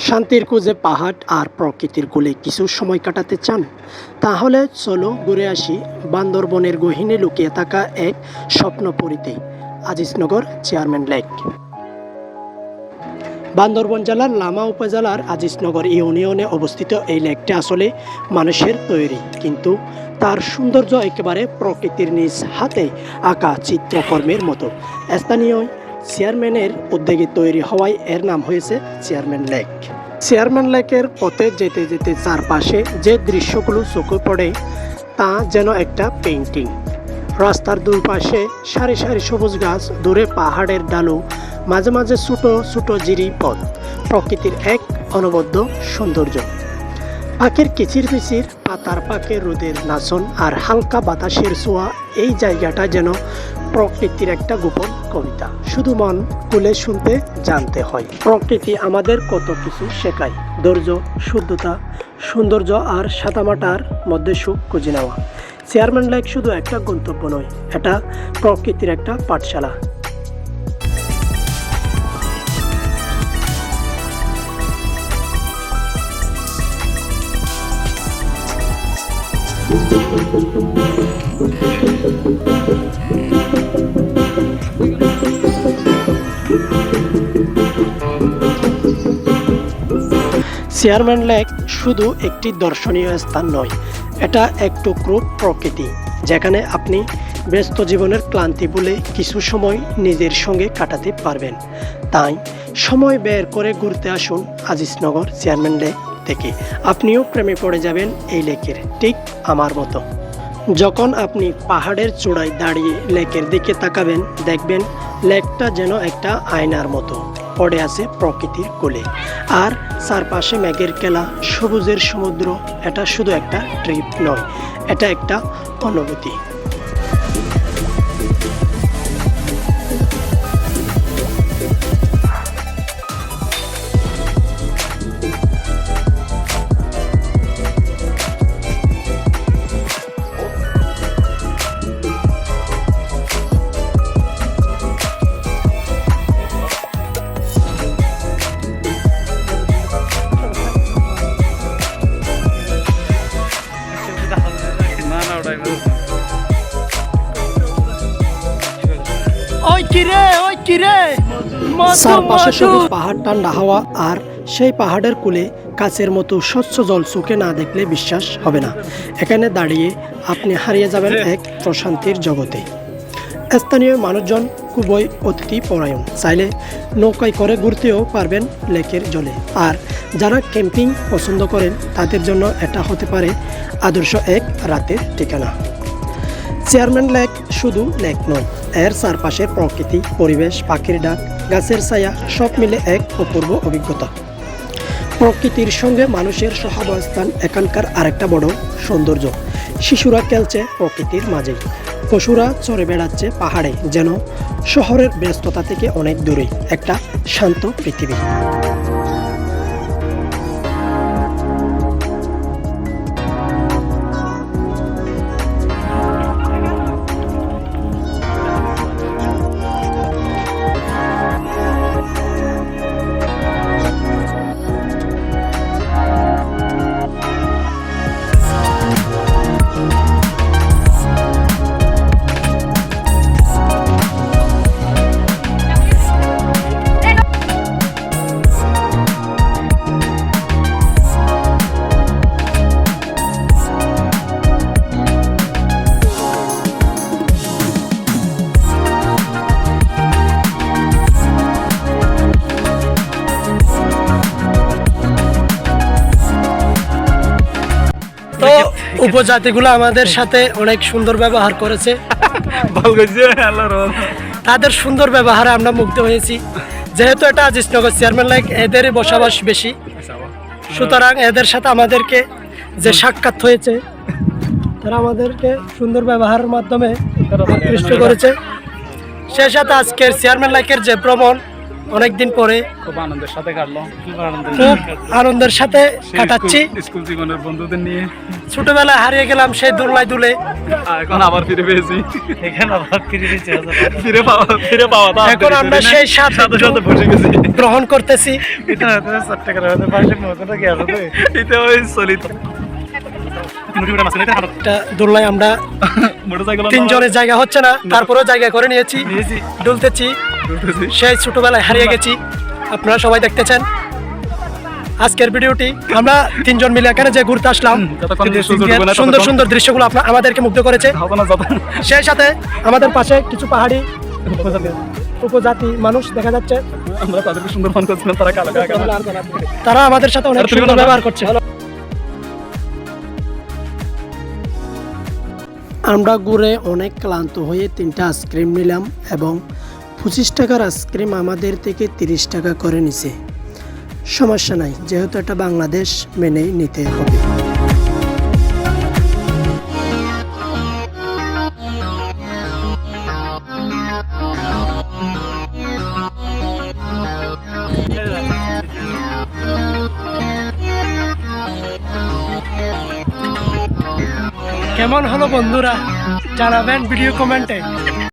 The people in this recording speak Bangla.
শান্তির খোঁজে পাহাড় আর প্রকৃতির কোলে কিছু সময় কাটাতে চান? তাহলে চলো ঘুরে আসি বান্দরবনের গহীনে লুকিয়ে থাকা এক স্বপ্নপুরীতে, আজিজনগর চেয়ারম্যান লেক। বান্দরবন জেলার লামা উপজেলার আজিজনগর ইউনিয়নে অবস্থিত এই লেকটি আসলে মানুষের তৈরি, কিন্তু তার সৌন্দর্য একেবারে প্রকৃতির নিজ হাতে আঁকা চিত্রকর্মের মতো। স্থানীয় চেয়ারম্যানের উদ্যোগে তৈরি হওয়ায় এর নাম হয়েছে চেয়ারম্যান লেক। চেয়ারম্যান লেকের পথে যেতে যেতে চারপাশে যে দৃশ্যগুলো চোখে পড়ে তা যেন একটা পেইন্টিং। রাস্তার দুই পাশে সারি সারি সবুজ গাছ, দূরে পাহাড়ের ঢালু, মাঝে মাঝে ছোট ছোট জিরি পথ, প্রকৃতির এক অনবদ্য সৌন্দর্য। পাখির কিচিরমিচির, পাতার পাকে রোদের নাচন আর হালকা বাতাসের ছোঁয়া, এই জায়গাটা যেন প্রকৃতির একটা গোপন কবিতা। শুধু মন খুলে শুনতে জানতে হয়। প্রকৃতি আমাদের কত কিছু শেখায়: ধৈর্য, শুদ্ধতা, সৌন্দর্য আর সাদামাটার মধ্যে সুখ খুঁজে নেওয়া। চেয়ারম্যান লেক শুধু একটা গন্তব্য নয়, এটা প্রকৃতির একটা পাঠশালা। চেয়ারম্যান লেক শুধু একটি দর্শনীয় স্থান নয়, এটা এক টুকরো প্রকৃতি, যেখানে আপনি ব্যস্ত জীবনের ক্লান্তি ভুলে কিছু সময় নিজের সঙ্গে কাটাতে পারবেন। তাই সময় বের করে ঘুরতে আসুন আজিজনগর চেয়ারম্যান লেক থেকে। আপনিও প্রেমে পড়ে যাবেন এই লেকের, ঠিক আমার মতো। যখন আপনি পাহাড়ের চূড়ায় দাঁড়িয়ে লেকের দিকে তাকাবেন, দেখবেন লেকটা যেন একটা আয়নার মতো পড়ে আছে প্রকৃতির কোলে। আর চারপাশে মেঘের খেলা, সবুজের সমুদ্র। এটা শুধু একটা ট্রিপ নয়, এটা একটা অনুভূতি। চারপাশে সবুজ পাহাড়, ঠান্ডা হাওয়া আর সেই পাহাড়ের কোলে কাচের মতো স্বচ্ছ জল চোখে না দেখলে বিশ্বাস হবে না। এখানে দাঁড়িয়ে আপনি হারিয়ে যাবেন এক প্রশান্তির জগতে। স্থানীয় মানুষজন খুবই অতিথি পরায়ণ, চাইলে নৌকায় করে ঘুরতেও পারবেন লেকের জলে। আর যারা ক্যাম্পিং পছন্দ করেন তাদের জন্য এটা হতে পারে আদর্শ এক রাতের ঠিকানা। চেয়ারম্যান লেক শুধু লেক নয়, এর চারপাশের প্রকৃতি, পরিবেশ, পাখির ডাক, গাছের ছায়া সব মিলে এক অপূর্ব অভিজ্ঞতা। প্রকৃতির সঙ্গে মানুষের সহাবস্থান এখানকার আরেকটা বড় সৌন্দর্য। শিশুরা খেলছে প্রকৃতির মাঝে, পশুরা চড়ে বেড়াচ্ছে পাহাড়ে, যেন শহরের ব্যস্ততা থেকে অনেক দূরে একটা শান্ত পৃথিবী। তো উপজাতিগুলো আমাদের সাথে অনেক সুন্দর ব্যবহার করেছে, তাদের সুন্দর ব্যবহারে আমরা মুগ্ধ হয়েছি। যেহেতু এটা আজিজনগর চেয়ারম্যান লেক, এদেরই বসবাস বেশি, সুতরাং এদের সাথে আমাদেরকে যে সাক্ষাৎ হয়েছে, তারা আমাদেরকে সুন্দর ব্যবহারের মাধ্যমে আকৃষ্ট করেছে। সেই সাথে আজকের চেয়ারম্যান লেকের যে ভ্রমণ, অনেকদিন পরে খুব আনন্দের সাথে কাটলো, খুব আনন্দের সাথে কাটাচ্ছি। স্কুল জীবনের বন্ধুদের নিয়ে ছোটবেলায় হারিয়ে গেলাম সেই দোলনায় দুলে, এখন আবার ফিরে পেয়েছি। এখানে আবার ফিরে দিচ্ছে ফিরে পাওয়া তো এখন আমরা সেই স্বাদ সাথে বসে গেছি। গ্রহণ করতেছি। এটা হয়তো চট্টগ্রাম হতে পাশে মতো কি আছে তো এটা ওই চলিত একটা দোলনায় আমরা মোটরসাইকেল তিনজনের জায়গা হচ্ছে না, তারপরেও জায়গা করে নিয়েছি, দুলতেছি। সেই ছোটবেলায় হারিয়ে গেছি, আপনারা সবাই দেখতেছেন আজকের ভিডিওটি। আমরা তিনজন মিলে এখানে যে ঘুরতে আসলাম, সুন্দর সুন্দর দৃশ্যগুলো আমাদেরকে মুগ্ধ করেছে। সেই সাথে আমাদের পাশে কিছু পাহাড়ি উপজাতি মানুষ দেখা যাচ্ছে, আমরা তাদেরকে সুন্দর ফোন করছিলাম, তারা কালো তারা আমাদের সাথে অনেক সুন্দর ব্যবহার করছে। আমরা ঘুরে অনেক ক্লান্ত হয়ে 3টা আইসক্রিম নিলাম এবং 25 টাকার আইসক্রিম আমাদের থেকে 30 টাকা করে নিছে। সমস্যা নাই, যেহেতু এটা বাংলাদেশ, মেনেই নিতে হবে। কেমন হলো বন্ধুরা, জানাবেন ভিডিও কমেন্টে।